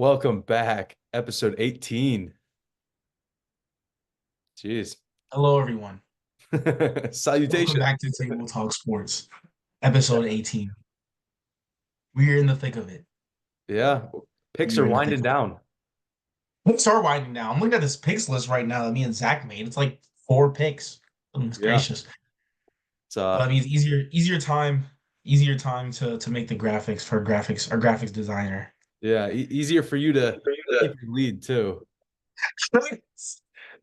Welcome back, episode 18. Jeez. Hello, everyone. Welcome Salutation. back to Table Talk Sports, episode 18. We're in the thick of it. Yeah, picks are We're in the thick winding of it. down. Picks are winding down. I'm looking at this picks list right now that me and Zach made. It's like 4 picks. Goodness Yeah, gracious. it's But I mean, it's easier time to make the graphics for our graphics designer. yeah, easier for you to keep your lead too.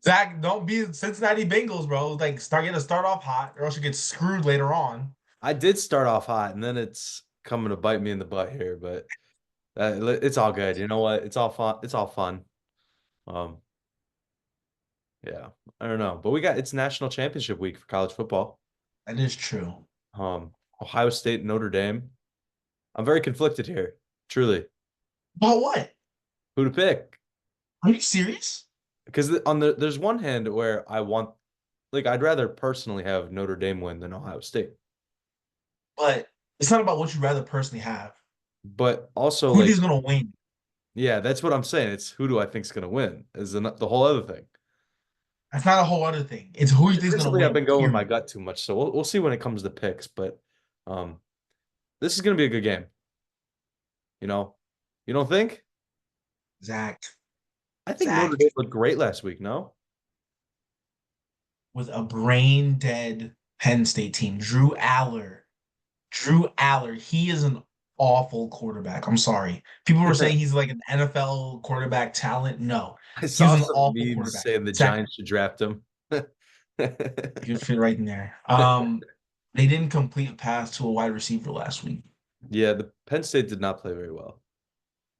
Zach, don't be Cincinnati Bengals, bro. Like, start off hot, or else you get screwed later on. I did start off hot, and then it's coming to bite me in the butt here, but it's all good. You know what? It's all fun. It's all fun. Um, yeah, I don't know, but it's national championship week for college football. That is true. Ohio State, Notre Dame. I'm very conflicted here, truly. But what? Who to pick? Are you serious? Because there's one hand where I'd rather personally have Notre Dame win than Ohio State. But it's not about what you'd rather personally have. But also, Who is gonna win? yeah, that's what I'm saying. It's who do I think's gonna win is the whole other thing. That's not a whole other thing. It's who you think is gonna Recently, I've win. been going with my Period. gut too much, so we'll see when it comes to picks. But um, this is gonna be a good game. You know, you don't think? Zach, I think Notre Zach, Dame looked great last week. No, with a brain dead Penn State team, Drew Aller, he is an awful quarterback. I'm sorry. People were saying he's like an NFL quarterback talent. No, I he's saw an some awful memes quarterback. saying the Zach, Giants should draft him. you fit right in there. They didn't complete a pass to a wide receiver last week. Yeah, the Penn State did not play very well.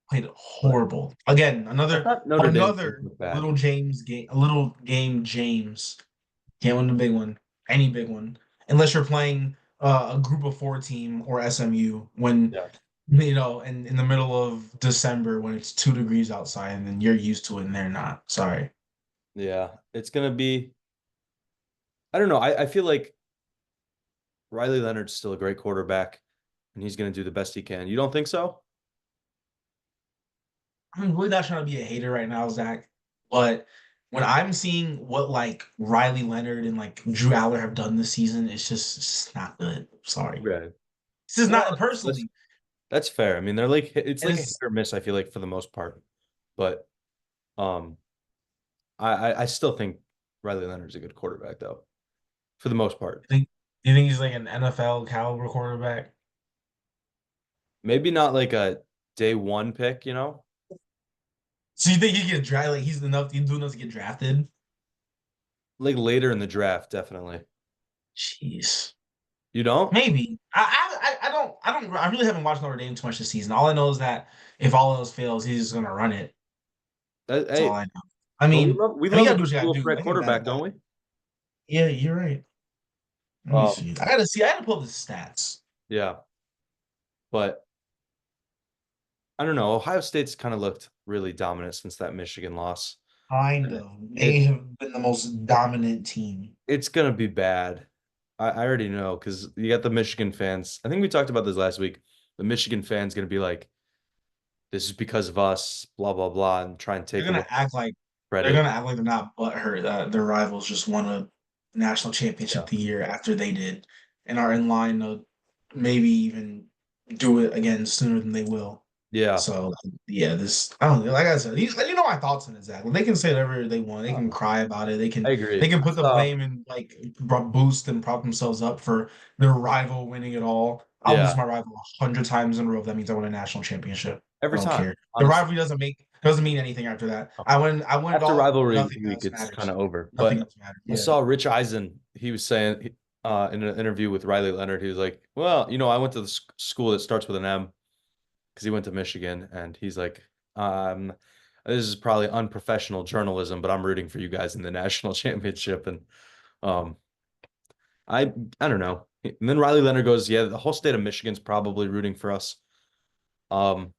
Played But horrible. Again, I another thought Notre Dame another looked bad. little James game, a little game James. Can't win the big one, any big one, unless you're playing a group of four team or SMU when Yeah. in the middle of December when it's 2 degrees outside and then you're used to it and they're not. Sorry. Yeah, it's gonna be. I don't know. I feel like Riley Leonard's still a great quarterback, and he's gonna do the best he can. You don't think so? I'm really not trying to be a hater right now, Zach, but when I'm seeing what like Riley Leonard and like Drew Aller have done this season, it's just not good. Sorry. Right. This is No, not that's personally. that's fair. I mean, they're like it's And like a hit it's or miss. I feel like for the most part, but um, I still think Riley Leonard's a good quarterback though, for the most part. think you think he's like an NFL caliber quarterback? Maybe not like a day one pick, you know, So you think he get drafted? Like he's doing enough to get drafted? like later in the draft, definitely. Jeez, You don't? maybe. I really haven't watched Notre Dame too much this season. All I know is that if all else fails, he's just gonna run it. That's all Hey, I know. I but we mean, love we I mean, love you a gotta do good what you gotta dual do. threat I think that quarterback, don't we? yeah, you're right. Let me Um, see. I gotta see. I gotta pull up the stats. yeah, but I don't know. Ohio State's kind of looked really dominant since that Michigan loss. Kind And of. They It's have been the most dominant team. it's gonna be bad. I already know because you got the Michigan fans. I think we talked about this last week. The Michigan fans gonna be like, "This is because of us," blah blah blah, and try and They're take away gonna act like they're credit. gonna act like they're not butthurt that their rivals just won a national championship Yeah, the year after they did, and are in line to maybe even do it again sooner than they will. yeah. So yeah, this I don't know. Like I said, you know my thoughts on it, Zach. They can say whatever they want. They can cry about it. They I can agree. they can I put the saw, blame and like boost and prop themselves up for their rival winning it all. I'll lose yeah, my rival 100 times in a row. If that means I won a national championship. I every don't time, care. The honestly. rivalry doesn't mean anything after that. I win it After all. rivalry Nothing week, else it's kind matters. of over. Nothing But else matters. I Yeah. saw Rich Eisen. He was saying in an interview with Riley Leonard, he was like, "Well, I went to the school that starts with an M because he went to Michigan, and he's like, this is probably unprofessional journalism, but I'm rooting for you guys in the national championship." And um, I I don't know. And then Riley Leonard goes, "Yeah, the whole state of Michigan's probably rooting for us." Um,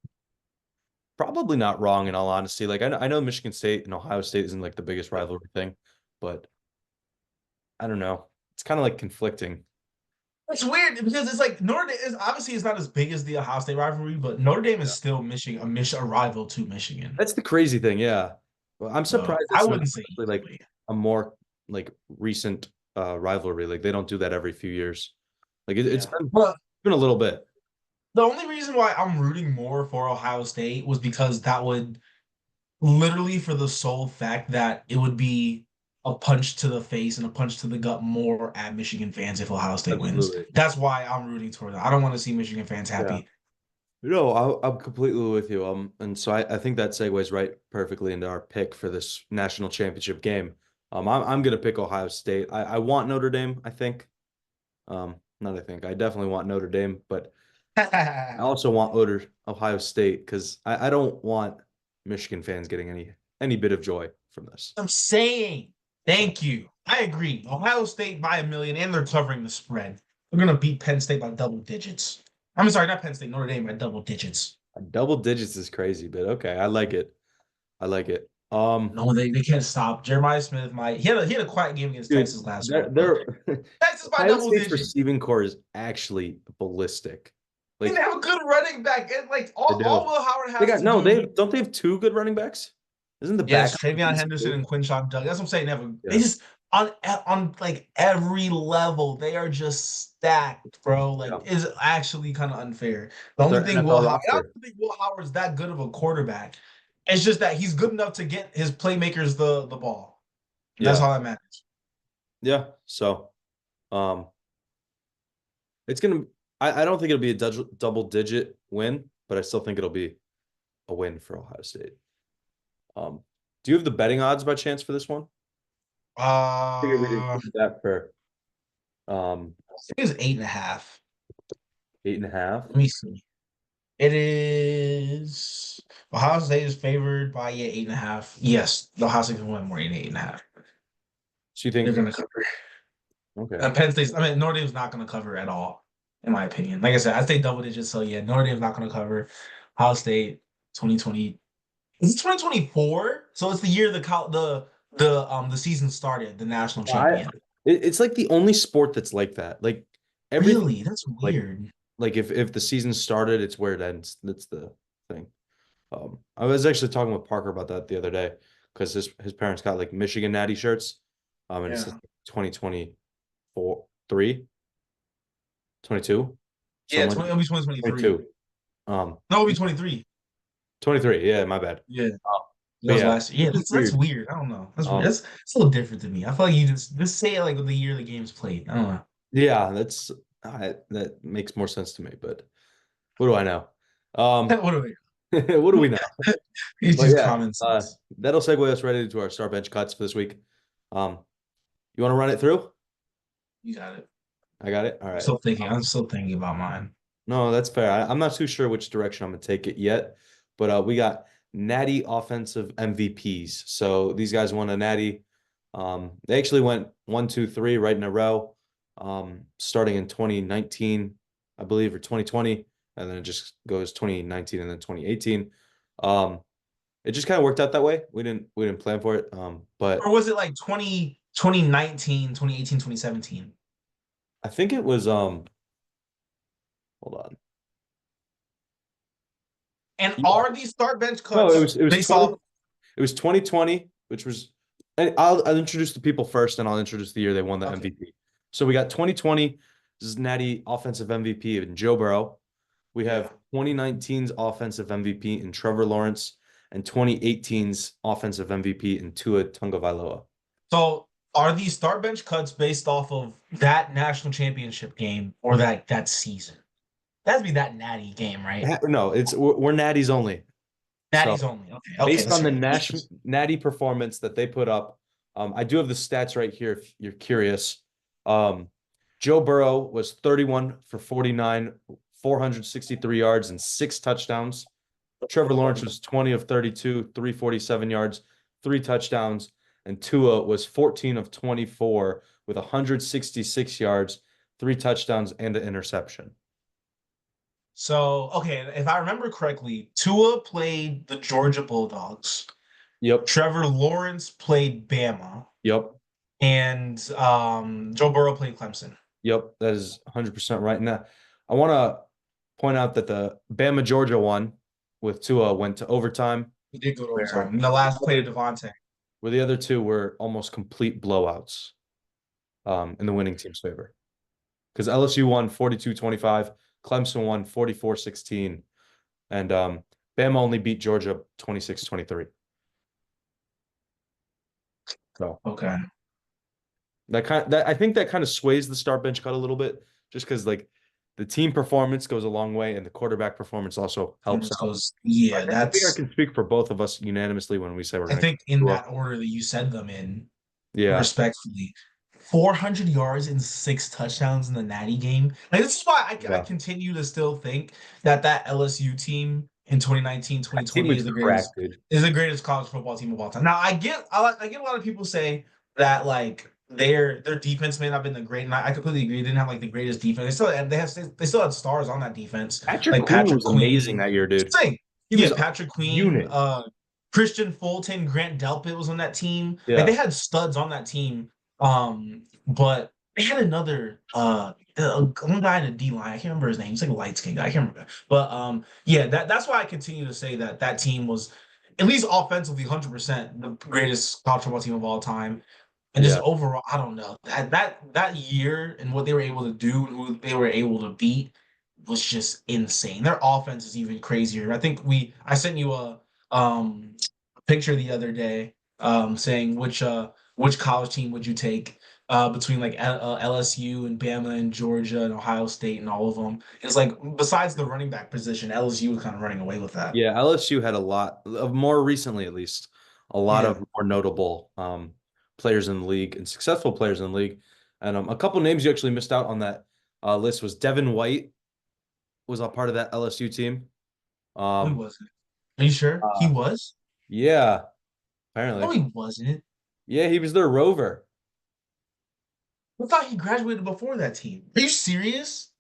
Probably not wrong in all honesty. Like I know Michigan State and Ohio State isn't like the biggest rivalry thing, but I don't know. It's kind of like conflicting. It's weird because it's like Notre Dame is obviously it's not as big as the Ohio State rivalry, but Notre Dame is Yeah. still a rival to Michigan. That's the crazy thing, yeah. Well, I'm So surprised I it's not wouldn't say actually like easily. a more like recent rivalry. Like they don't do that every few years. Like it's Yeah. But been a little bit. the only reason why I'm rooting more for Ohio State was because that would literally for the sole fact that it would be a punch to the face and a punch to the gut more at Michigan fans if Ohio State wins. Absolutely. That's why I'm rooting toward that. I don't want to see Michigan fans Yeah. happy. No, I'm completely with you. And so I think that segues right perfectly into our pick for this national championship game. I'm gonna pick Ohio State. I want Notre Dame, I think. Not I think. I definitely want Notre Dame, but I also want Ohio State because I don't want Michigan fans getting any bit of joy from this. I'm saying, So thank you. I agree. Ohio State by a million, and they're covering the spread. They're gonna beat Penn State by double digits. I'm sorry, not Penn State, Notre Dame by double digits. double digits is crazy, but okay, I like it. I like it. No, they can't stop. Jeremiah Smith might he had a quiet game against Dude, Texas last week, but they're Texas by Ohio double State's digits. receiving core is actually ballistic. And they Like have a good running back. And like they all do. Will Howard They has got to no, do. they have two good running backs? Isn't the Yes, backup a Travion beast Henderson too? and Quinshon Doug. That's what I'm saying. They Yeah. just on like every level, they are just stacked, bro. Like Yeah. is actually kind of unfair. The only Their thing NFL I roster. don't think Will Howard's that good of a quarterback. It's just that he's good enough to get his playmakers the ball. And that's Yeah. all that matters. Yeah. So um it's gonna I don't think it'll be a double digit win, but I still think it'll be a win for Ohio State. Do you have the betting odds by chance for this one? I think we did I that for think it's 8.5. 8.5. Let me see. It is Ohio State is favored by 8.5. Yes, the Ohio State can win more than 8.5. So you They're think gonna cover. okay. And Penn State, I mean, Notre Dame's not gonna cover at all, in my opinion. Like I said, I say double digits, so yeah, Notre Dame's not gonna cover. Ohio State 2020. Is it 2024? So it's the year the season started, the national I champion. it's like the only sport that's like that. Like everything Really? That's like weird. if the season started, it's where it ends. That's the thing. I was actually talking with Parker about that the other day because his parents got like Michigan Natty shirts. And it's Yeah. 2024, 3, 22, Yeah, something like it'll be 2023. 22. Um, No, it'll be 23. 23. Yeah, my bad. Yeah. That But was yeah, last year. Yeah, it's that's weird. weird. I don't know. That's weird. Um, That's a little different to me. I feel like you just say it like the year the game's played. I don't know. yeah, that makes more sense to me. But what do I know? Um, What are we? what do we know? It's But just yeah, common sense. that'll segue us right into our star bench cuts for this week. Um, you want to run it through? You got it. I got it. All I'm right. still thinking. I'm still thinking about mine. No, that's fair. I'm not too sure which direction I'm gonna take it yet, but we got Natty offensive MVPs. So these guys won a Natty. They actually went 1, 2, 3 right in a row, starting in 2019, I believe, or 2020, and then it just goes 2019 and then 2018. Um, it just kind of worked out that way. We didn't plan for it. Or But was it like 2019, 2018, 2017? I think it was hold on. And Yeah. are these start bench No, cuts it was based off? 20 it was 2020, which was and I'll introduce the people first, and I'll introduce the year they won the Okay. MVP. So we got 2020, this is Natty offensive MVP in Joe Burrow. We have Yeah. 2019's offensive MVP in Trevor Lawrence and 2018's offensive MVP in Tua Tagovailoa. So are these start bench cuts based off of that national championship game or that season? That'd be that natty game, right? No, we're Natties only. So Natty's only. Okay. Okay. based That's on the fair. national Natty performance that they put up, I do have the stats right here if you're curious. Um, Joe Burrow was 31 for 49, 463 yards and 6 touchdowns. Trevor Lawrence was 20 of 32, 347 yards, 3 touchdowns, and Tua was 14 of 24 with 166 yards, 3 touchdowns, and an interception. So, okay, if I remember correctly, Tua played the Georgia Bulldogs. Yep. Trevor Lawrence played Bama, Yep. and Joe Burrow played Clemson. Yep, that is 100% right. Now, I want to point out that the Bama Georgia one with Tua went to overtime, We did go to where overtime. In the last play to Devontae. where the other two were almost complete blowouts in the winning team's favor. Because LSU won 42-25, Clemson won 44-16, and Bama only beat Georgia 26-23. So Okay. that I think that kind of sways the start bench cut a little bit, just because like the team performance goes a long way, and the quarterback performance also helps out. Goes, yeah, I think I that's can speak for both of us unanimously when we say we're I going to think in go up. that order that you said them in, Yeah, respectfully. 400 yards and 6 touchdowns in the Natty game. Like, this is why I yeah. continue to still think that that LSU team in 2019, That team 2020 was cracked, dude. is the greatest college football team of all time. Now, I get a lot of people say that like their defense may not have been the great, and I completely agree. They didn't have like the greatest defense. They still had stars on that defense, Patrick like Queen Patrick was amazing Queen. that year, dude. Same. He Yeah, was a Patrick Queen, unit. Christian Fulton, Grant Delpit was on that team. Like they Yeah. had studs on that team. But they had another one guy in the D line. I can't remember his name. He's like a light skinned guy. I can't remember. But yeah, that's why I continue to say that that team was at least offensively 100% the greatest college football team of all time. And just Yeah. overall, I don't know. That year and what they were able to do and who they were able to beat was just insane. Their offense is even crazier. I sent you a picture the other day saying which college team would you take between like LSU and Bama and Georgia and Ohio State and all of them. It's like besides the running back position, LSU was kind of running away with that. Yeah. LSU had a lot of more recently, at least, a lot Yeah. of more notable players in the league and successful players in the league. And a couple names you actually missed out on that list was Devin White was a part of that LSU team. He Um, wasn't. Are you sure? He uh, was? yeah, No, apparently. he wasn't. Yeah, he was their rover. I thought he graduated before that team. Are you serious?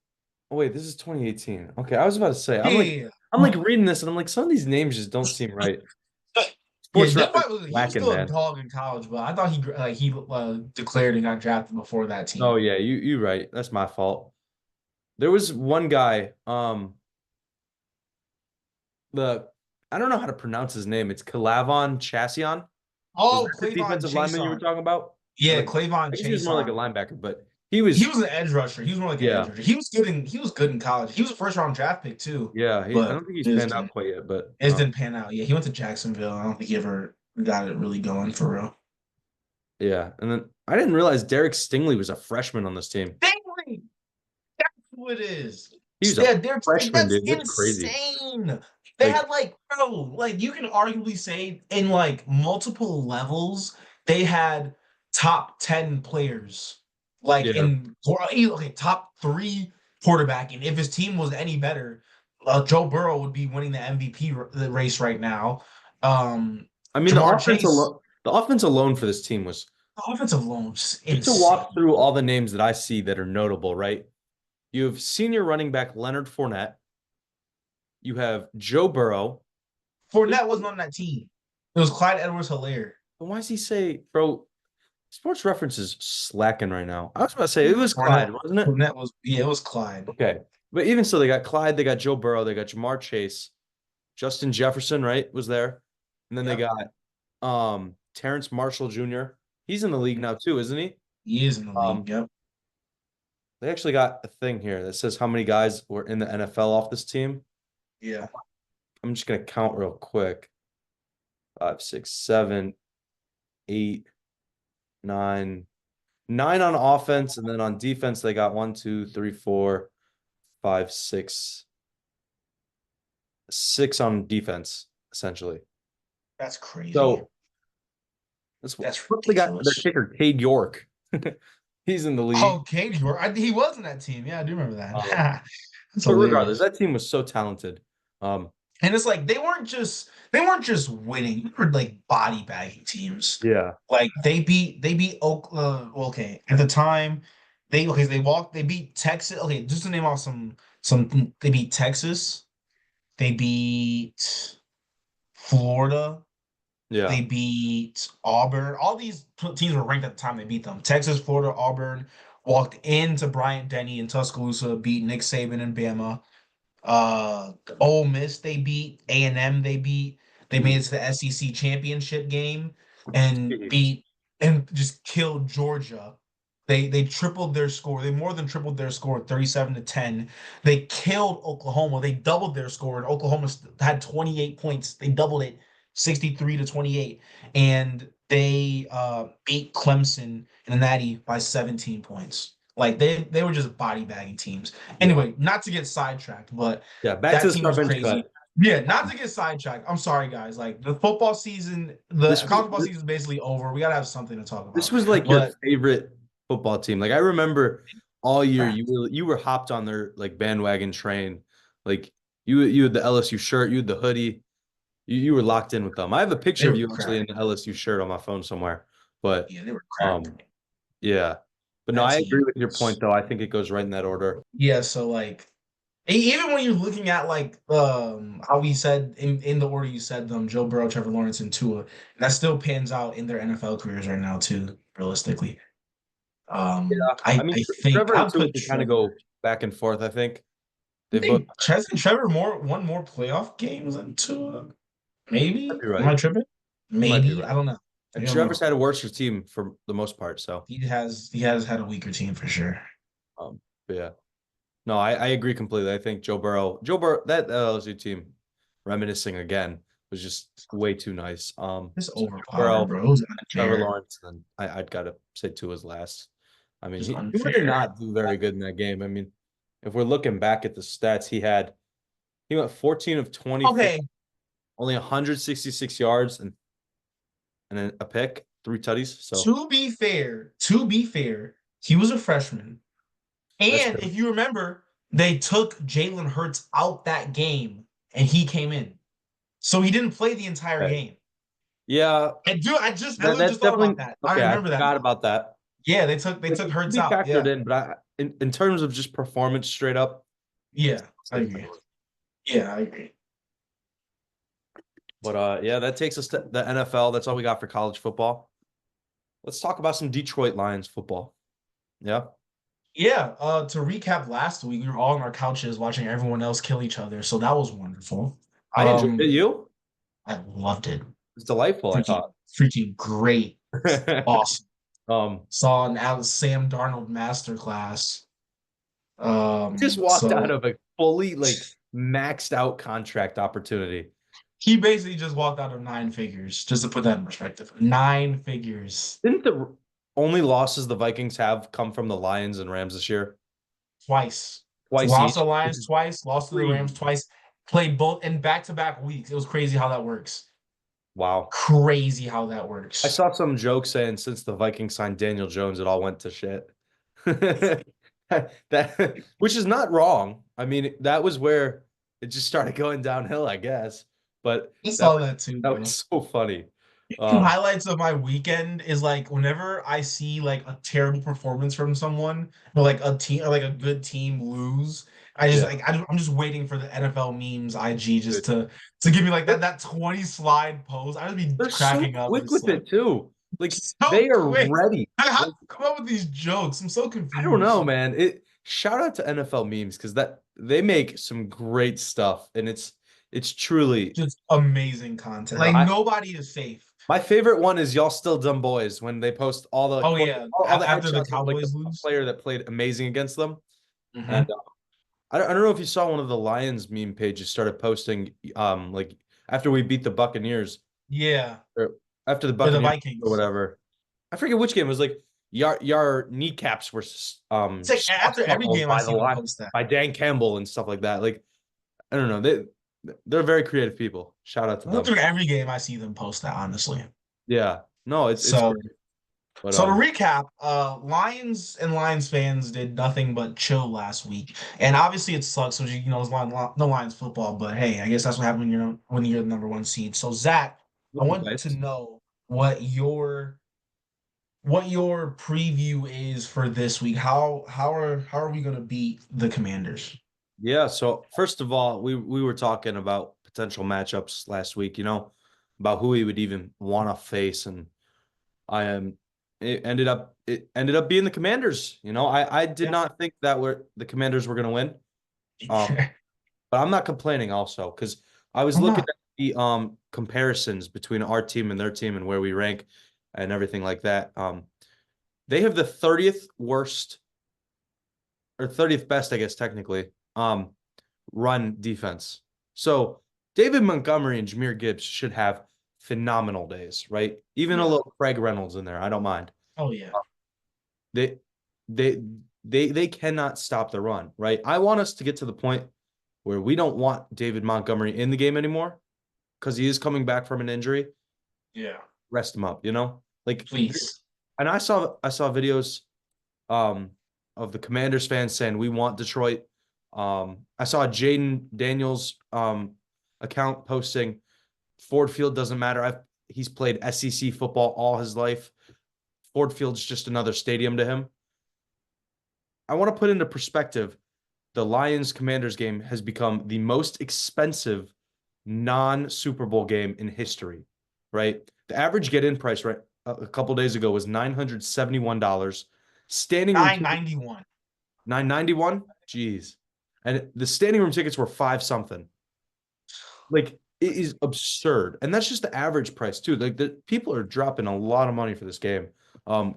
Oh, wait, this is 2018. Okay, I was about to say, Yeah. I'm like reading this and I'm like, some of these names just don't seem right. Yeah, Sports Devin reference White was he was lacking, still a man. dog in college, but I thought he declared and got drafted before that Oh team. yeah, you right. That's my fault. There was one guy, the I don't know how to pronounce his name. It's Kalavon Chasion. Was Oh, that the Clavon defensive lineman you were Chason. talking about? Or Yeah, like, Clavon I guess he was more like a Chason. linebacker, but He was an edge rusher. He was more like an edge yeah, rusher. He was good in college. He was a first round draft pick too, yeah. I but don't think he's it just panned out didn't quite yet, but it just didn't pan out. Yeah, he went to Jacksonville. I don't think he ever got it really going for real. yeah. And then I didn't realize Derek Stingley was a freshman on this team. Stingley, that's who it is. He was a Yeah, they're freshman, that's dude. That's crazy. insane. They Like, had like, bro, like you can arguably say in like multiple levels, they had top 10 players. Like yeah. okay, top three quarterback. And if his team was any better, Joe Burrow would be winning the MVP race right now. I mean, Jamar Chase, the offense alone for this team was the offensive line was just just to walk insane. through all the names that I see that are notable, right? You have senior running back Leonard Fournette. You have Joe Burrow. Fournette wasn't on that team. It was Clyde Edwards-Helaire. Why does he say, bro? Sports Reference is slacking right now. I was about to say it was Fournette, Clyde, wasn't it? Fournette was yeah, it was Clyde. Okay. But even so, they got Clyde, they got Joe Burrow, they got Jamar Chase, Justin Jefferson, right? Was there. And then they Yep. got Terrence Marshall Jr. He's in the league now too, isn't he? He is in the Um, league. Yep. they actually got a thing here that says how many guys were in the NFL off this team. Yeah. I'm just gonna count real quick. 5, 6, 7, 8, 9. 9 on offense, and then on defense, they got 1, 2, 3, 4, 5, 6. 6 on defense, essentially. That's crazy. So that's That's what they got their ridiculous. kicker, Cade York. He's in the league. Oh, Katie, he was in that team. Yeah, I do remember Um, that. That's but regardless, hilarious. that team was so talented. Um, And it's like they weren't just winning. They were like body bagging teams. yeah. Like they beat Oak. Well, okay, at the time they beat Texas. Okay, just to name off some they beat Texas. They beat Florida. Yeah. They beat Auburn. All these teams were ranked at the time they beat them. Texas, Florida, Auburn, walked into Bryant-Denny in Tuscaloosa, beat Nick Saban and Bama. Ole Miss they beat, A&M they beat. They made it to the SEC championship game and Jeez. beat and just killed Georgia. They tripled their score. They more than tripled their score, 37-10. They killed Oklahoma. They doubled their score, and Oklahoma had 28 points. They doubled it, 63-28, and they beat Clemson in the Natty by 17 points. Like they were just body bagging teams. Yeah. Anyway, not to get sidetracked, but Yeah. Back to that the team was start bench crazy. cut. Yeah, not to get sidetracked. I'm sorry, guys. Like the football season, the This college was football season is basically over. We gotta have something to talk this about. was like your But favorite football team. Like I remember all year you were hopped on their like bandwagon train. Like you had the LSU shirt, you had the hoodie. You were locked in with them. I have a they picture of were you crap. actually in the LSU shirt on my phone somewhere. But Yeah, they were crap. um yeah. But no, That I agree team. with your point though. I think it goes right in that order. Yeah, so like even when you're looking at like how we said in the order you said them, Joe Burrow, Trevor Lawrence, and Tua, that still pans out in their NFL careers right now too, realistically. Yeah. I mean I think Trevor and I'd Tua put can kind of Trevor. go back and forth, I think. I They both think Trevor more won more playoff games than Tua. might Maybe. be Am I right. tripping? You might be Maybe. I right. don't know. I And don't Trevor's know. had a worse team for the most part, so He has had a weaker team for sure. but yeah. No, I agree completely. I think Joe Burrow, that LSU team, reminiscing again, was just way too nice. Just So Joe overpowered, Burrow, bro. It was Trevor unfair. Lawrence, and I'd gotta say two as last. I mean, Just he did unfair. not do very good in that game. I mean, if we're looking back at the stats, he went 14 of 24, Okay, only 166 yards and a pick, three tutties. So to be fair, he was a freshman. that's And true. if you remember, they took Jalen Hurts out that game and he came in. So he didn't play the entire Okay. game. Yeah, And dude, I literally that's just thought about definitely that. I okay. I remember that forgot now. about that. Yeah, they took It could Hurts be out. factored Yeah. in, but in terms of just performance straight up, Yeah, I say agree. Trevor. Yeah, I agree. But yeah, that takes us to the NFL. That's all we got for college football. Let's talk about some Detroit Lions football. Yeah, Yeah, to recap last week, we were all on our couches watching everyone else kill each other, so that was wonderful. I enjoyed it. You? I loved it. It's delightful. I Freaking, thought. freaking great. Awesome. um, Saw an Sam Darnold masterclass. just walked out So of a fully like maxed out contract opportunity. he basically just walked out of nine figures, just to put that in perspective. Nine figures Didn't the only losses the Vikings have come from the Lions and Rams this year? twice. Twice Lost to each, the which Lions is twice, lost to the Rams crazy. twice, played both in back-to-back weeks. It was crazy how that works. Wow. Crazy how that I works. saw some joke saying since the Vikings signed Daniel Jones, it all went to shit. That which is not wrong. I mean, that was where it just started going downhill, I guess. But I that saw was that too, that bro. was so funny. Some Um, highlights of my weekend is like whenever I see like a terrible performance from someone, or like a team or like a good team lose, I just yeah, like I'm just waiting for the NFL memes IG dude. just to give me like that 20 slide pose. I would be They're so cracking up quick just with like it too. Like so they are quick. ready. How do Like you come up with these jokes? I'm so I don't know, confused. man. It shout out to NFL memes because that they make some great stuff, and it's truly. Just amazing content. I don't know. Like nobody is safe. My favorite one is y'all still dumb boys when they post all the Oh yeah, all the after the headshots of like Cowboys a lose. player that played amazing against them. And Hmm. I don't know if you saw one of the Lions meme pages started posting like after we beat the Buccaneers Yeah, or after the or the Buccaneers or Vikings. whatever. I forget which game it was like your kneecaps were It's like after every scuffled game I by the see them line post that. by Dan Campbell and stuff like that. Like I don't know. They're very creative people. Shout out to them. After every game I see them post that, honestly. Yeah. No, it's So great. But so to recap, Lions and Lions fans did nothing but chill last week. And obviously it sucks, because it's no Lions football, but hey, I guess that's what happened when you're the number one seed. So Zach, I looking want to nice. know what your preview is for this week. How are we gonna beat the Commanders? Yeah, so first of all, we were talking about potential matchups last week, about who we would even want to face, and I am it ended up being the Commanders. I did Yeah. not think that the Commanders were going to win. Um, but I'm not complaining also because I was I'm looking not. at the comparisons between our team and their team and where we rank and everything like that. They have the 30th worst or 30th best, I guess technically, run defense. So David Montgomery and Jahmyr Gibbs should have phenomenal days, right? Even a Yeah. little Craig Reynolds in there, I don't mind. Oh yeah. They they they cannot stop the run, right? I want us to get to the point where we don't want David Montgomery in the game anymore because he is coming back from an injury. Yeah. Rest him up, Like, Please. and I saw videos um of the Commanders fans saying we want Detroit. I saw Jaden Daniels account posting Ford Field doesn't matter. He's played SEC football all his life. Ford Field's just another stadium to him. I want to put into perspective the Lions Commanders game has become the most expensive non Super Bowl game in history, right? The average get in price right a couple days ago was $971. Standing room ticket 991. 991. Jeez. And the standing room tickets were five something. Like it is absurd. And that's just the average price too. Like the people are dropping a lot of money for this game.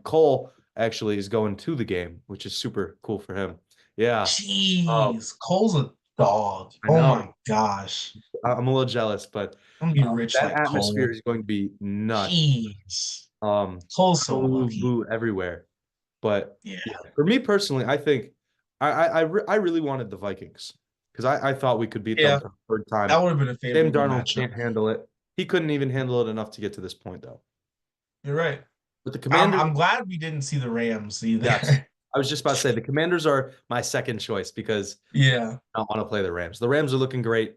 Cole actually is going to the game, which is super cool for him. Yeah. Um, Jeez. Cole's a dog. I Oh my know. gosh. I'm a little jealous, but I'm gonna be rich that like atmosphere Cole. is going to be nuts. Jeez. Um, Cole's so boo, lucky. boo everywhere. But Yeah. yeah, for me personally, I think I really wanted the Vikings because I thought we could beat them Yeah. for the third time. That would have been a Sam favorable Darnold matchup. can't handle it. He couldn't even handle it enough to get to this point, though. You're right. But the I'm Commanders, I'm glad we didn't see the Rams either. yes, I was just about to say the Commanders are my second choice because Yeah. I don't want to play the Rams. The Rams are looking great.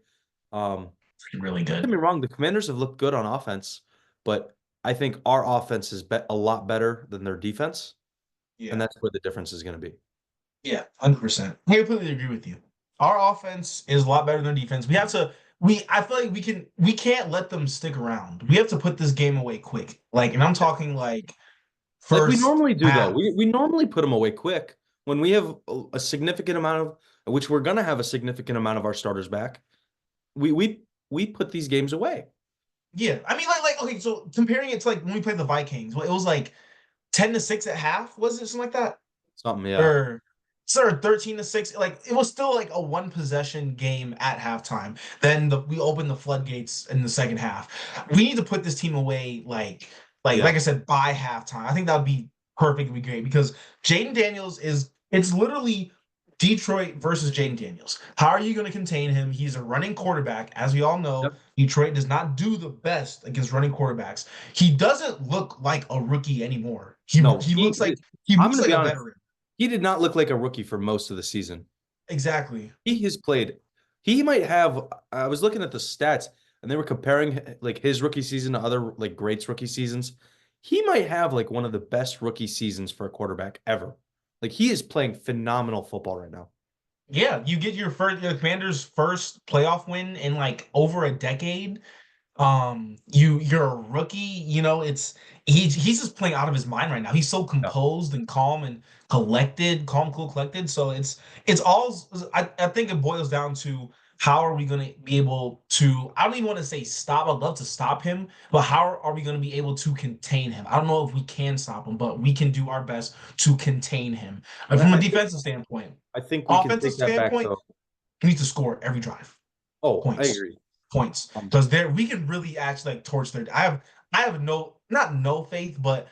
Um, Really don't get good. me wrong, the Commanders have looked good on offense, but I think our offense is a lot better than their defense, and Yeah. that's where the difference is going to be. Yeah, 100%. I completely agree with you. Our offense is a lot better than defense. We have to we I feel like we can't let them stick around. We have to put this game away quick. Like, and I'm talking like Like we first normally do, though. half. We normally put them away quick when we have a significant amount of, which we're going to have a significant amount of our starters back. We put these games away. Yeah. I mean like okay, so comparing it to like when we played the Vikings, well, it was like 10-6 at half, was it something like that? Something, yeah. Or sort of 13-6. Like it was still like a one possession game at halftime. Then we opened the floodgates in the second half. We need to put this team away like Yeah. I said by halftime. I think that would be perfect, would be great because Jaden Daniels is it's literally Detroit versus Jaden Daniels. How are you going to contain him? He's a running quarterback. As we all know, Yep. Detroit does not do the best against running quarterbacks. He doesn't look like a rookie anymore. He No, he looks like he I'm looks going to like be a honest. veteran. He did not look like a rookie for most of the season. Exactly. He has played. He might have. I was looking at the stats, and they were comparing like his rookie season to other like greats rookie seasons. He might have like one of the best rookie seasons for a quarterback ever. Like he is playing phenomenal football right now. Yeah, you get your Commanders' first playoff win in like over a decade. You're a rookie, it's he's just playing out of his mind right now. He's so Yeah. composed and calm and collected, calm, cool, collected. So it's all I think it boils down to how are we gonna be able to, I don't even want to say stop. I'd love to stop him, but how are we gonna be able to contain him? I don't know if we can stop him, but we can do our best to contain him. And from a I think defensive standpoint, I think we can offensive take that back standpoint, though. we need to score every drive Oh, I points agree. points Um, because there we can really actually like torch their. I have no not no faith, but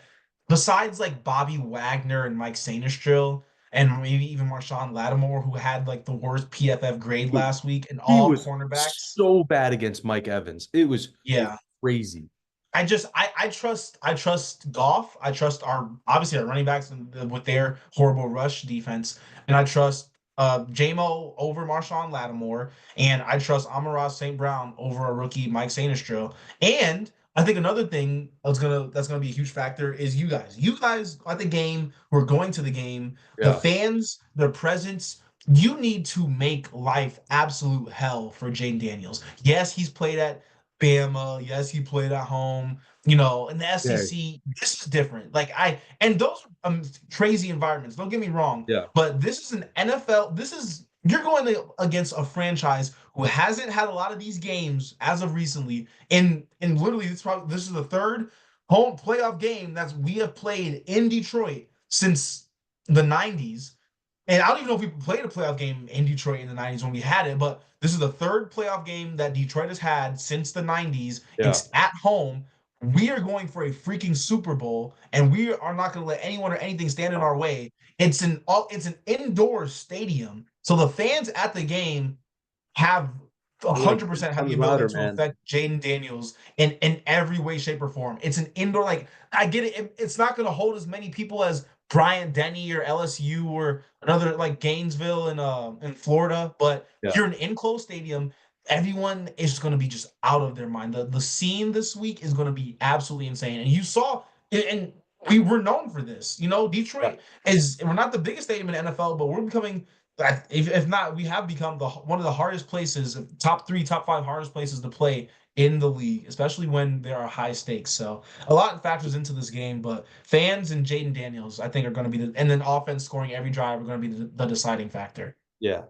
besides like Bobby Wagner and Mike Sainristil and maybe even Marshawn Lattimore, who had like the worst PFF grade dude, last week, and he all was cornerbacks. so bad against Mike Evans. It was Yeah, crazy. I trust Goff. I trust our obviously our running backs with their horrible rush defense, and I trust JMO over Marshawn Lattimore, and I trust Amon-Ra St. Brown over a rookie Mike Sainristil. And I think another thing that's gonna be a huge factor is you guys. You guys at the game, we're going to the game, the Yeah. fans, their presence. You need to make life absolute hell for Jaden Daniels. Yes, he's played at Bama. Yes, he played at home. You know, in the Yeah. SEC, this is different. And those are crazy environments. Don't get me wrong, Yeah. but this is an NFL. You're going against a franchise who hasn't had a lot of these games as of recently. And literally, this is the third home playoff game that we have played in Detroit since the 90s. And I don't even know if we played a playoff game in Detroit in the 90s when we had it, but this is the third playoff game that Detroit has had since the 90s. Yeah. It's at home. We are going for a freaking Super Bowl, and we are not going to let anyone or anything stand in our way. It's an indoor stadium. So the fans at the game have They're like 10 100% have the times ability louder, to man. affect Jaden Daniels in every way, shape, or form. It's an indoor, like I get it's not going to hold as many people as Bryant Denny or LSU or another like Gainesville in Florida, but Yeah. you're an enclosed stadium. Everyone is going to be just out of their mind. The scene this week is going to be absolutely insane. And you saw, and we were known for this. You know, Yeah. Detroit we're not the biggest stadium in the NFL, but we're becoming if not, we have become one of the hardest places, top three, top five hardest places to play in the league, especially when there are high stakes. So a lot factors into this game, but fans and Jaden Daniels, I think, are going to be and then offense scoring every drive are going to be the deciding factor. Yeah.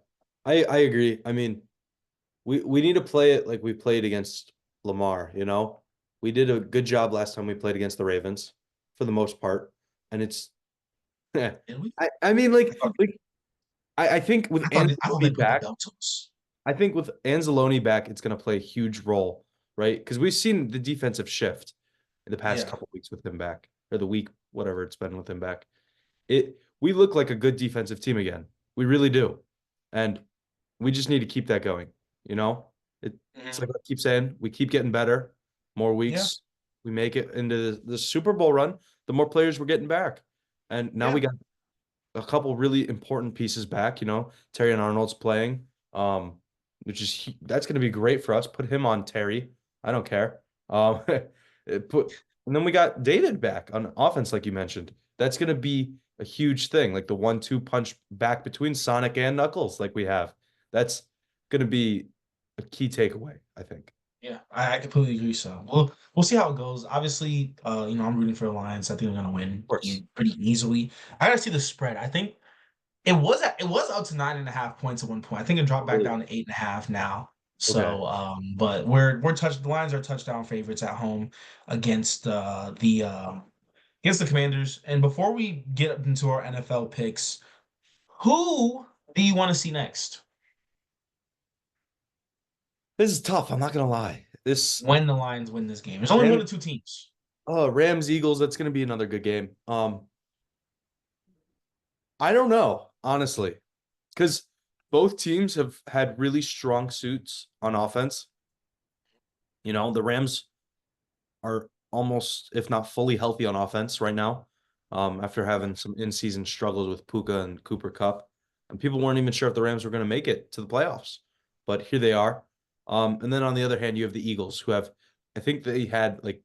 I agree. I mean, we need to play it like we played against Lamar, you know? We did a good job last time we played against the Ravens for the most part. And it's Did we? I mean I think with I thought they Anzalone put the back, belt to us. I think with Anzalone back, it's gonna play a huge role, right? Because we've seen the defensive shift in the past Yeah. couple weeks with him back, or the week, whatever it's been with him back. We look like a good defensive team again. We really do. And we just need to keep that going, you know? It's Mhm. like I keep saying, we keep getting better. More Yeah. weeks, we make it into the Super Bowl run, the more players we're getting back. And now we Yeah. got a couple really important pieces back, Terry and Arnold's playing. Which is that's going to be great for us. Put him on Terry. I don't care. Put and then we got David back on offense, like you mentioned. That's going to be a huge thing, like the 1-2 punch back between Sonic and Knuckles, like we have. That's going to be a key takeaway, I think. Yeah, I completely agree. So we'll see how it goes. Obviously, I'm rooting for the Lions. I think they're gonna win Of course. pretty easily. I gotta see the spread. I think it was up to 9.5 points at one point. I think it dropped back Really? down to 8.5 now. Okay. So, but the Lions are touchdown favorites at home against the Commanders. And before we get up into our NFL picks, who do you want to see next? This is tough. I'm not gonna lie. This When the Lions win this game, there's only one Rams, of two teams. Rams Eagles. That's gonna be another good game. I don't know, honestly, because both teams have had really strong suits on offense. The Rams are almost, if not fully healthy on offense right now, after having some in-season struggles with Puka and Cooper Cup. And people weren't even sure if the Rams were going to make it to the playoffs. But here they are. And then on the other hand, you have the Eagles, who I think they had like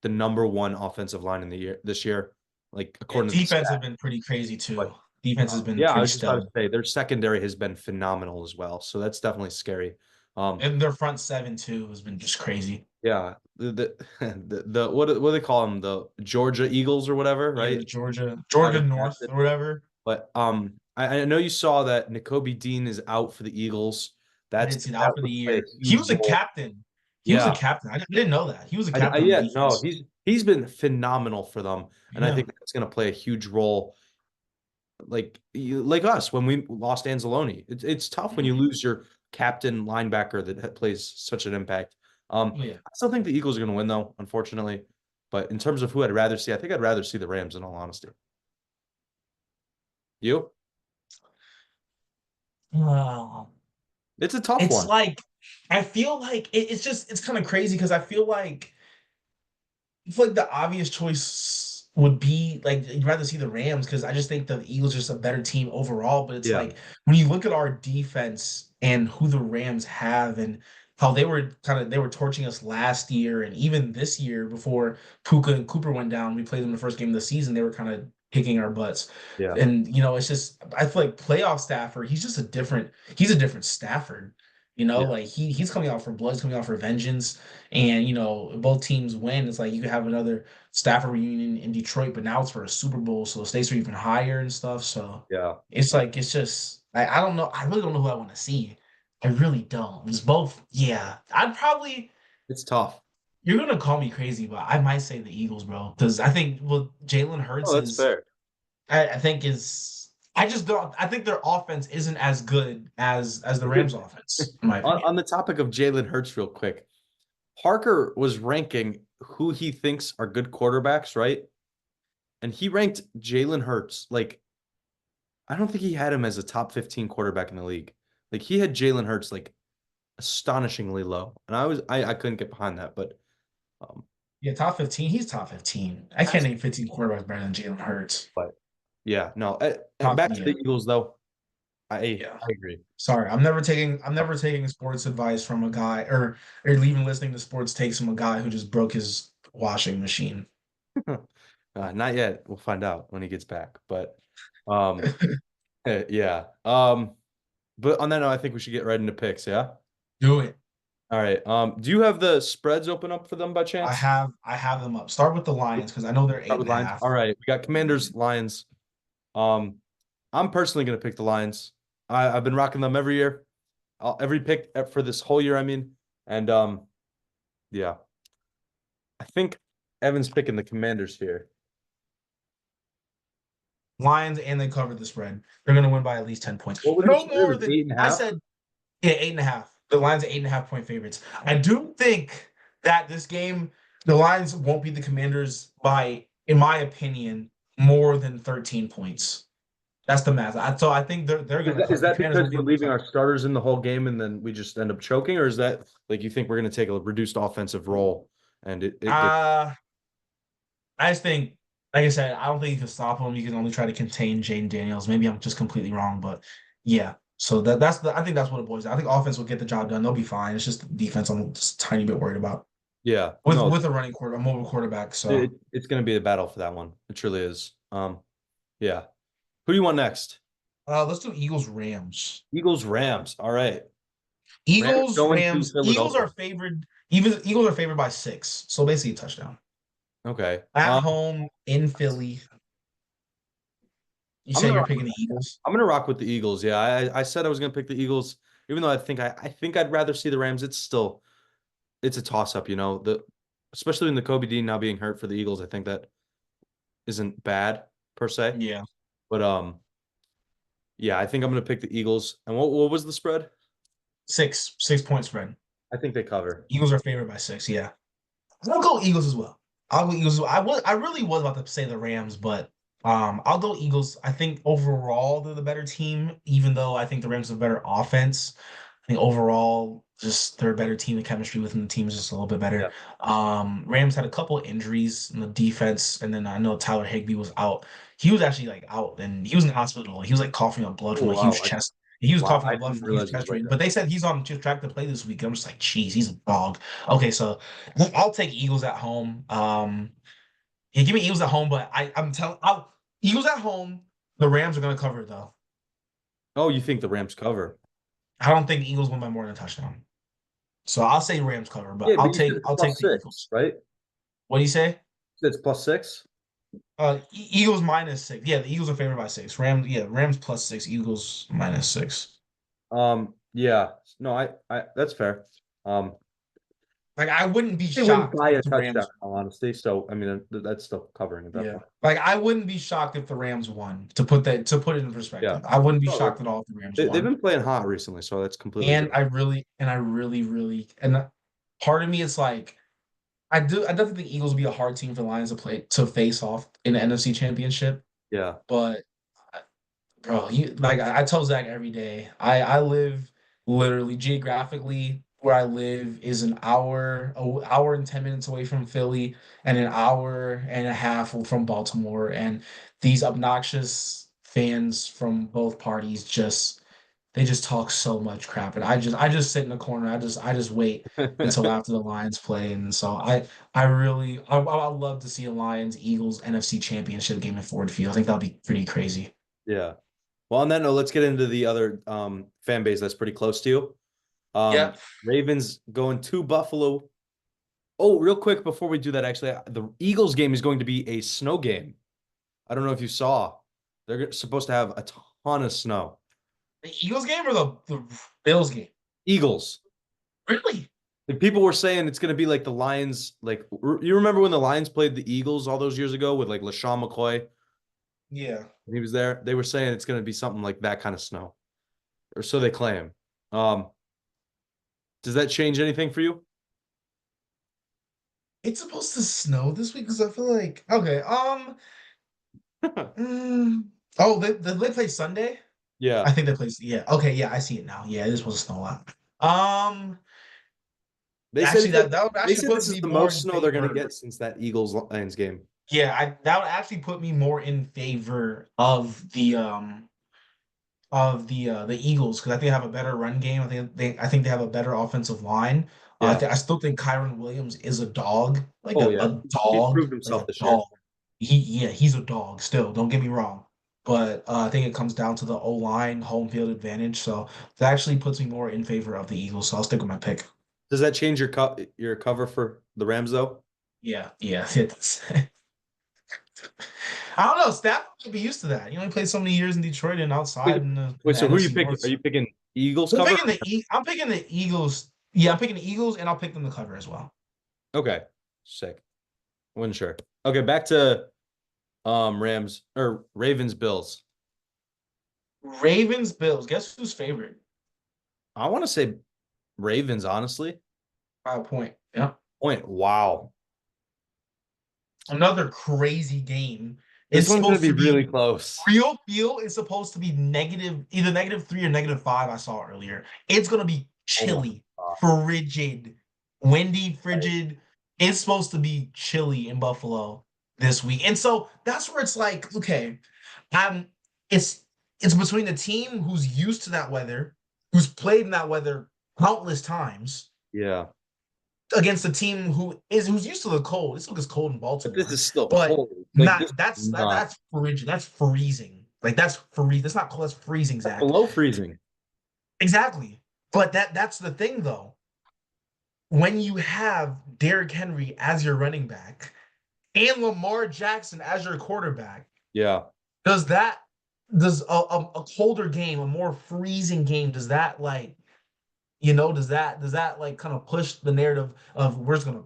the number one offensive line in this year, like Yeah, according to the defense has stat. been pretty crazy too. But Defense has been yeah, I pretty was just about to stellar. say their secondary has been phenomenal as well. So that's definitely scary. Um, And their front seven too has been just crazy. yeah, the what do they call them? The Georgia Eagles or whatever, Yeah, right? the Georgia Having North drafted. or whatever. But I know you saw that N'Kobe Dean is out for the Eagles. I That's did see it that out for the would play a year. He huge was a role. captain. He was a Yeah, captain. I didn't know that. He was a captain on yeah, no, defense. he's been phenomenal for them, and I Yeah. think that's going to play a huge role. Like us when we lost Anzalone, it's tough when you Mhm. lose your captain linebacker that plays such an impact. Yeah. I still think the Eagles are going to win though, unfortunately. But in terms of who I'd rather see, I think I'd rather see the Rams in all honesty. You? Wow. It's a tough It's one. like I feel like it's kind of crazy because I feel like the obvious choice would be like you'd rather see the Rams because I just think the Eagles are just a better team overall. But it's Yeah, like when you look at our defense and who the Rams have and how they were torching us last year and even this year before Puka and Cooper went down, we played them the first game of the season. They were kind of kicking our butts. yeah, And it's just I feel like playoff Stafford, he's a different Stafford. You know, Yeah. like he's coming out for blood, he's coming out for vengeance, and both teams win. It's like you could have another Stafford reunion in Detroit, but now it's for a Super Bowl, so the stakes are even higher and stuff. So Yeah. it's like it's just I don't know. I really don't know who I want to see. I really don't. It's both. Yeah, I'd probably. It's tough. You're gonna call me crazy, but I might say the Eagles, bro, because I think Jalen Oh, Hurts that's is. fair. I think is. I just don't. I think their offense isn't as good as the Rams' offense, in my opinion. On the topic of Jalen Hurts, real quick, Parker was ranking who he thinks are good quarterbacks, right? And he ranked Jalen Hurts like I don't think he had him as a top 15 quarterback in the league. Like he had Jalen Hurts like astonishingly low, and I couldn't get behind that. But um, Yeah, top 15. He's top 15. I can't that's- name 15 quarterbacks better than Jalen Hurts. but yeah, no. Back to Yeah, the Eagles though. yeah. I agree. Sorry, I'm never taking sports advice from a guy or even listening to sports takes from a guy who just broke his washing machine. Not yet. We'll find out when he gets back. But um, yeah. But on that note, I think we should get right into picks. Yeah. Do it. All right. Do you have the spreads open up for them by chance? I have them up. Start with the Lions because I know they're Start eight with and a Lions. half. All right. We got Commanders, Lions. Um, I'm personally gonna pick the Lions. I've been rocking them every year. Every pick for this whole year, I mean. And yeah. I think Evan's picking the Commanders here. Lions and they covered the spread. They're gonna win by at least 10 points. What was the No spread? It more was than 8.5? I said. Yeah, 8.5. The Lions are 8.5 point favorites. I do think that this game, the Lions won't beat the Commanders by, in my opinion, more than 13 points. That's the math. So I think they're Is gonna that, cover. is The that Commanders because will be we're able to leaving cover. our starters in the whole game and then we just end up choking, or is that like you think we're going to take a reduced offensive role and it gets I just think, like I said, I don't think you can stop them. You can only try to contain Jaden Daniels. Maybe I'm just completely wrong, but yeah. So I think that's what it boils down. I think offense will get the job done. They'll be fine. It's just the defense I'm just a tiny bit worried about. yeah, With no, a running quarter, a mobile quarterback. So it's going to be a battle for that one. It truly is. Yeah. Who do you want next? let's do Eagles Rams. Eagles, Rams. All right. Rams going to Eagles Philadelphia. are favored. Even Eagles are favored by 6. So basically a touchdown. Okay. At home in Philly. You I'm said gonna you're picking the Eagles. I'm gonna rock with the Eagles. Yeah, I said I was gonna pick the Eagles, even though I think I'd rather see the Rams. It's a toss up, especially in the Kobe Dean now being hurt for the Eagles. I think that isn't bad per se. Yeah. But yeah, I think I'm gonna pick the Eagles. And what was the spread? 6 point spread. I think they cover. Eagles are favored by 6. Yeah. I'll go Eagles as well. I'll go Eagles. I really was about to say the Rams, but I'll go Eagles. I think overall they're the better team, even though I think the Rams have better offense. I think overall, just they're a better team. The chemistry within the team is just a little bit better. Yeah. Rams had a couple of injuries in the defense, and then I know Tyler Higbee was out. He was actually like out, and he was in the hospital. He was like coughing up blood Oh from a huge wow. chest. He was Wow, coughing I up blood didn't from a huge realize it was chest like drain. that. But they said he's on track to play this week. I'm just like, geez, he's a dog. Okay, so I'll take Eagles at home. Yeah, give me Eagles at home, but I'm telling I'll Eagles at home. The Rams are gonna cover it though. Oh, you think the Rams cover? I don't think the Eagles win by more than a touchdown. So I'll say Rams cover, but Yeah, but you said it's I'll take plus the six, Eagles. right? What do you say? It's plus 6. Eagles minus 6. Yeah, the Eagles are favored by 6. Rams plus 6. Eagles minus 6. Yeah. No, I that's fair. Like I wouldn't be They win shocked by if a the touchdown, Rams. in all honesty. So I mean, that's still covering at that Yeah, point. like I wouldn't be shocked if the Rams won. To put it in Yeah. perspective, I wouldn't be Oh, shocked at all if the Rams they've won. been playing hot recently, so that's completely And good. and part of me it's like I definitely think Eagles will be a hard team for the Lions to play to face off in the NFC Championship. Yeah. But bro, I tell Zach every day. I live literally geographically where I live is an hour and 10 minutes away from Philly and an hour and a half from Baltimore. And these obnoxious fans from both parties they just talk so much crap. And I just sit in the corner. I just wait until after the Lions play. And so I love to see a Lions Eagles NFC Championship game in Ford Field. I think that'll be pretty crazy. Yeah. Well, on that note, let's get into the other fan base that's pretty close to you. Yep. Ravens going to Buffalo. Oh, real quick before we do that, actually, the Eagles game is going to be a snow game. I don't know if you saw. They're supposed to have a ton of snow. The Eagles game or the Bills game? Eagles. Really? Like people were saying it's going to be like the Lions. Like you remember when the Lions played the Eagles all those years ago with like LaShawn McCoy? Yeah. He was there. They were saying it's going to be something like that kind of snow, or so they claim. Um, does that change anything for you? It's supposed to snow this week because I feel like okay. Oh, they play Sunday. Yeah, I think they play. Yeah. Okay. Yeah, I see it now. Yeah, it is supposed to snow a lot. they said Actually, it's like, that would they actually said put this is me the more most in snow they're going to favor. get since that Eagles Lions game. Yeah, that would actually put me more in favor of the Eagles because I think they have a better run game. I think they have a better offensive line. Yeah. I still think Kyron Williams is a dog, like Oh a, yeah, a he's dog, proved like himself a this year. dog. He's a dog still. Don't get me wrong, but I think it comes down to the O line home field advantage. So that actually puts me more in favor of the Eagles. So I'll stick with my pick. Does that change your cover for the Rams though? Yeah, yeah. It's, I don't know. Stafford might be used to that. He only played so many years in Detroit and Wait, outside in the so who are you NFC picking? North. Are you picking Eagles I'm cover? picking I'm picking the Eagles. Yeah, I'm picking the Eagles, and I'll pick them to cover as well. Okay, sick. Wasn't sure. Okay, back to Rams or Ravens Bills. Ravens, Bills. Guess who's favorite? I want to say Ravens, honestly. By a point. Yeah. Point. Wow. Another crazy game. This It's one's gonna supposed be to be really close. real feel is supposed to be negative, either -3 or -5. I saw earlier. It's gonna be Oh my chilly, God. frigid, windy, Right. frigid. It's supposed to be chilly in Buffalo this week, and so that's where it's like, okay, I'm. It's it's between the team who's used to that weather, who's played in that weather countless times, Yeah. against a team who's used to the cold. It's looks cold in But this Baltimore, is still but cold. Like this not is that's that, not that's frigid. That's freezing. Like that's freezing. That's not cold. That's freezing, Zach. below freezing. Exactly. But that's the thing though. When you have Derrick Henry as your running back and Lamar Jackson as your quarterback, Yeah. does that does a colder game, a more freezing game, does that like does that like kind of push the narrative of we're just gonna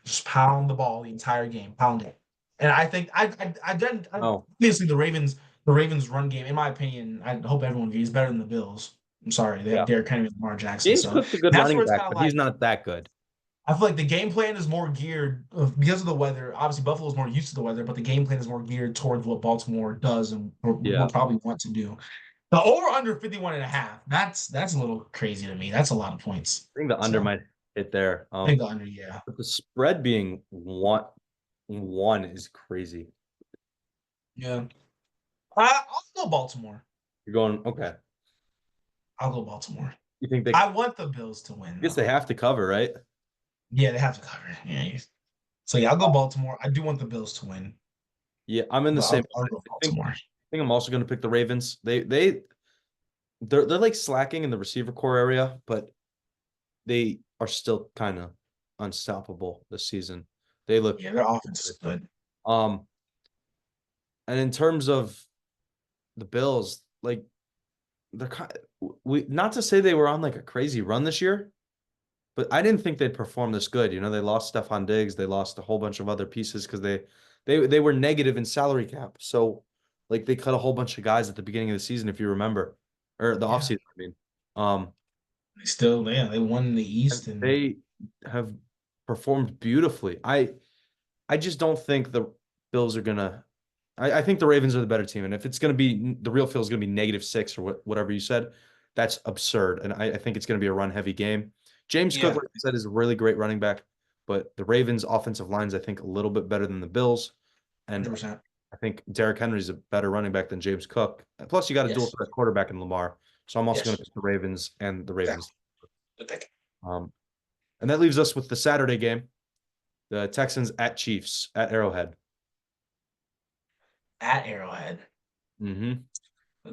just pound the ball the entire game, pound it. And I think I didn't Oh. obviously the Ravens run game, in my opinion, I hope everyone agrees, better than the Bills. I'm sorry, they have Yeah. Derrick Henry and Lamar Jackson. James So Cook's a good that's running where it's back, kind of but he's like not that good. I feel like the game plan is more geared because of the weather. Obviously, Buffalo's more used to the weather, but the game plan is more geared towards what Baltimore does and Yeah. will probably want to do. The over under 51 and a half. That's a little crazy to me. That's a lot of points. I think the under So might hit there. I think the under, yeah. But the spread being one is crazy. Yeah. I'll go Baltimore. You're going, okay. I'll go Baltimore. You think they, I I want the Bills to win guess though. they have to cover, right? Yeah, they have to cover. Yeah. So yeah, I'll go Baltimore. I do want the Bills to win, Yeah, I'm in the but same. I'll go Baltimore. I think I'm also going to pick the Ravens. They're like slacking in the receiver core area, but they are still kind of unstoppable this season. They look Yeah, their offense is good. um and in terms of the Bills, like they're kind we not to say they were on like a crazy run this year, but I didn't think they'd perform this good. You know, they lost Stephon Diggs, they lost a whole bunch of other pieces because they were negative in salary cap. So like they cut a whole bunch of guys at the beginning of the season, if you remember, or the Yeah. offseason, I mean. Um, They won the and East and they have performed beautifully. I just don't think the Bills are gonna. I think the Ravens are the better team, and if it's gonna be the real feel is gonna be -6 or whatever you said, that's absurd. And I think it's gonna be a run heavy game. James Cook, yeah, like I said, is a really great running back, but the Ravens' offensive line is, I think, a little bit better than the Bills, and 100%. I think Derrick Henry's a better running back than James Cook. And plus, you got a dual Yes. threat quarterback in Lamar, so I'm also gonna Yes. pick the Ravens and the Exactly. Ravens. Good pick. Um, and that leaves us with the Saturday game, the Texans at Chiefs at Arrowhead. At Arrowhead. Mm-hmm.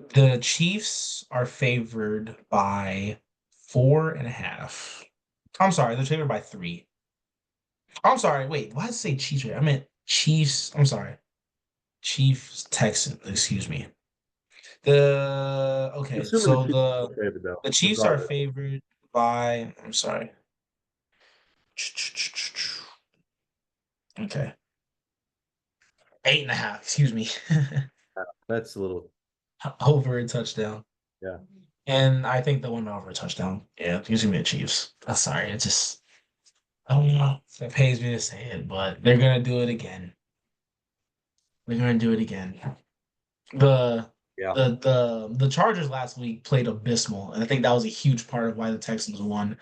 The Chiefs are favored by 4.5. I'm sorry, they're favored by 3. I'm sorry. Wait, why did I say Chiefs? I meant Chiefs. I'm sorry. Chiefs, Texans. Excuse me. I'm Okay, assuming the so Chiefs are favored though, the Chiefs are regardless. favored by. I'm sorry. Okay, 8.5. Excuse me. That's a little, Over a touchdown, yeah. and I think the one over a touchdown. Yeah, it's gonna be the Chiefs. I'm sorry. It just I don't know. It pays me to say it, but they're gonna do it again. They're gonna do it again. The Yeah. the Chargers last week played abysmal, and I think that was a huge part of why the Texans won.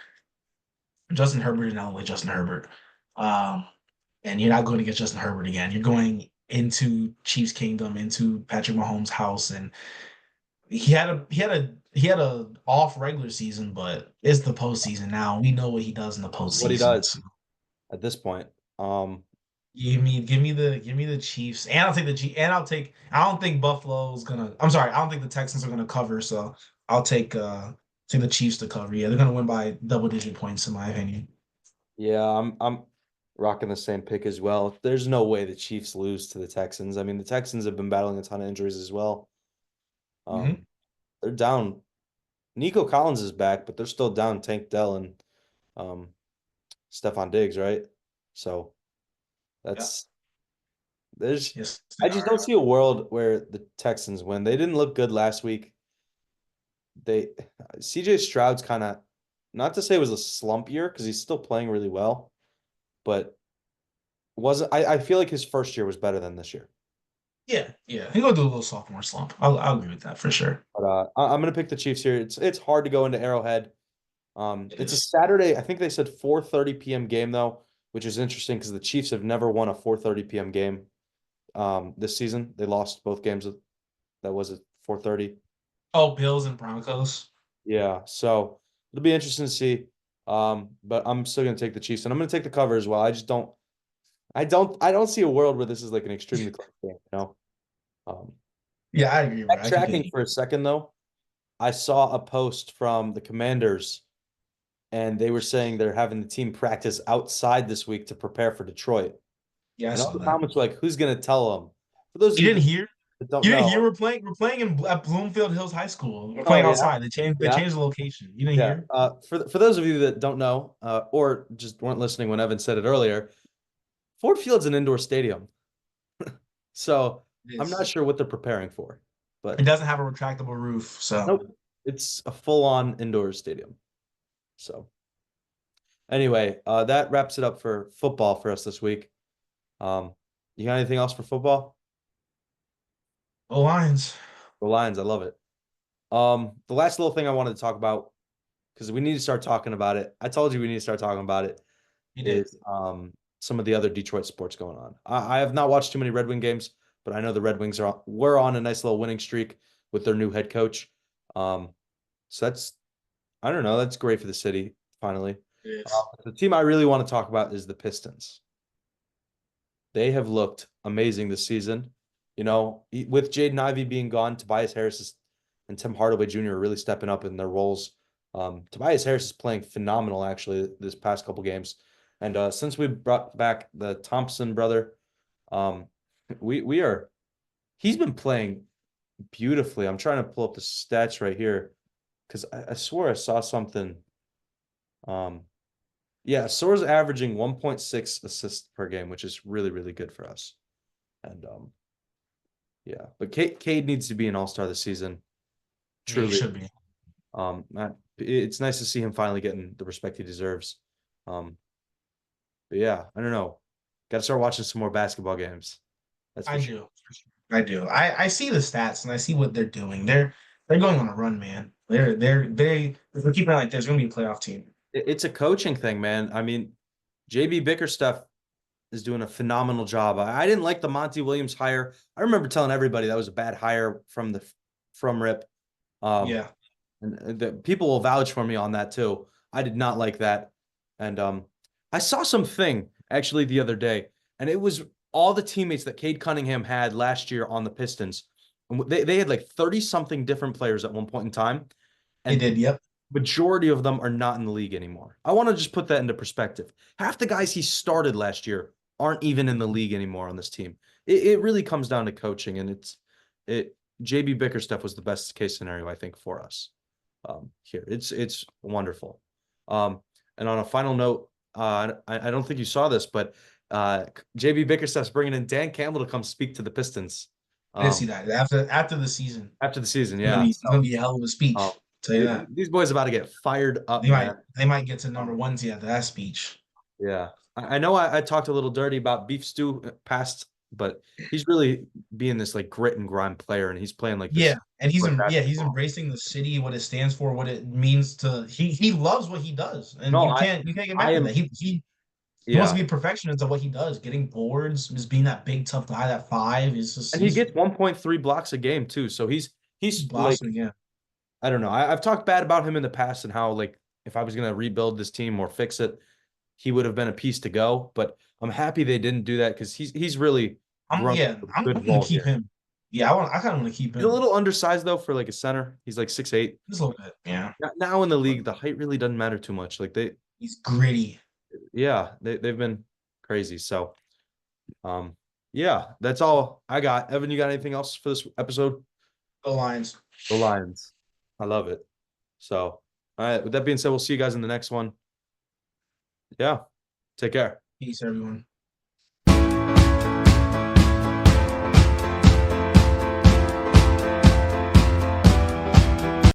Justin Herbert is not only Justin Herbert. Um, and you're not going to get Justin Herbert again. You're going into Chiefs Kingdom, into Patrick Mahomes' house, and he had a off regular season, but it's the postseason now. We know what he does in the This is what he postseason. does So at this point. Um, give me the Chiefs, and I'll take the G, and I'll take. I don't think Buffalo's gonna. I'm sorry, I don't think the Texans are gonna cover. So I'll take the Chiefs to cover. Yeah, they're gonna win by double-digit points in my opinion. yeah, I'm rocking the same pick as well. There's no way the Chiefs lose to the Texans. I mean, the Texans have been battling a ton of injuries as well. Hmm. They're down. Nico Collins is back, but they're still down Tank Dell and um Stephon Diggs, right? So Yeah. that's there's Yes, they I just are. don't see a world where the Texans win. They didn't look good last week. They CJ Stroud's kind of, not to say it was a slump year because he's still playing really well, but wasn't I feel like his first year was better than this year. Yeah, yeah. He's gonna do a little sophomore slump. I'll agree with that for sure. But I'm gonna pick the Chiefs here. It's hard to go into Arrowhead. It It's a is. Saturday. I think they said 4:30 p.m. game though, which is interesting because the Chiefs have never won a 4:30 p.m. game this season. They lost both games that was at 4:30. Oh, Bills and Broncos. Yeah, so it'll be interesting to see. But I'm still gonna take the Chiefs and I'm gonna take the cover as well. I don't see a world where this is like an extremely close game, you know. Um, Yeah, I agree, bro. I Tracking completely. for a second though, I saw a post from the Commanders and they were saying they're having the team practice outside this week to prepare for Detroit. Yeah, I And all saw the that. comments were like, "Who's gonna tell them?" For those of You you didn't hear? that don't You didn't hear? know, We're playing at Bloomfield Hills High School. We're oh playing yeah, outside. They yeah, changed the location. You didn't yeah. hear? For those of you that don't know, or just weren't listening when Evan said it earlier, Ford Field's an indoor stadium, so It I'm not is. sure what they're preparing for, It but doesn't have a retractable roof, so nope, it's a full-on indoor stadium. So anyway, that wraps it up for football for us this week. Um, you got anything else for football? the Lions. The Lions, I love it. The last little thing I wanted to talk about, because we need to start talking about it. I told you we need to start talking about it, You did. is some of the other Detroit sports going on. I have not watched too many Red Wing games, but I know the Red Wings were on a nice little winning streak with their new head coach. Um, so I don't know, that's great for the city, finally. It is. The team I really want to talk about is the Pistons. They have looked amazing this season. You know, with Jaden Ivey being gone, Tobias Harris and Tim Hardaway Jr. are really stepping up in their roles. Tobias Harris is playing phenomenal actually this past couple games. And since we brought back the Thompson brother, um, we are he's been playing beautifully. I'm trying to pull up the stats right here because I swore I saw something. Um, yeah, Soar's averaging 1.6 assists per game, which is really, really good for us. And yeah, but Cade needs to be an all-star this season. Yeah, you Truly. should be. It's nice to see him finally getting the respect he deserves. Um, but yeah, I don't know. Got to start watching some more basketball games. That's for I sure. do. I do. I see the stats and I see what they're doing. They're going on a run, man. If we're keeping it like this, they're gonna be a playoff team. It's a coaching thing, man. I mean, JB Bickerstaff is doing a phenomenal job. I didn't like the Monty Williams hire. I remember telling everybody that was a bad hire from Rip. Um, Yeah. and the people will vouch for me on that too. I did not like that. And I saw something actually the other day, and it was all the teammates that Cade Cunningham had last year on the Pistons. And they had like 30 something different players at one point in time. They And did, yep. majority of them are not in the league anymore. I want to just put that into perspective. Half the guys he started last year aren't even in the league anymore on this team. It really comes down to coaching, and it JB Bickerstaff was the best case scenario, I think, for us here. It's wonderful. And on a final note, I don't think you saw this, but JB Bickerstaff's bringing in Dan Campbell to come speak to the Pistons I didn't see that after the season. after the season. It's gonna Yeah, be it's so gonna be a hell of a speech. Tell you that. these boys about to get fired up, They might man. they might get to number Um, one seed after that speech. Yeah, I know I talked a little dirty about Beef Stew past, but he's really being this like grit and grind player, and he's playing like Yeah, this and he's like he's basketball. embracing the city, what it stands for, what it means to. He loves what he does, and No, you can't get I mad at that. am, He wants yeah, to be a perfectionist of what he does, getting boards, just being that big tough guy. That five is just and he he's gets 1.3 blocks a game too. So he's like, blossoming. Yeah, I don't know. I've talked bad about him in the past and how like if I was gonna rebuild this team or fix it, he would have been a piece to go. But I'm happy they didn't do that because he's really grown a I'm good gonna role keep here. him. Yeah, I kind of want to keep He's a him little undersized though for like a center. He's like 6'8". just a little bit. Yeah, Now in the but league, the height really doesn't matter too much. Like he's gritty. yeah, they've been crazy. So um yeah, that's all I got. Evan, you got anything else for this episode? The Lions. The Lions. I love it. So all right, with that being said, we'll see you guys in the next one. Yeah. Take care. Peace, everyone.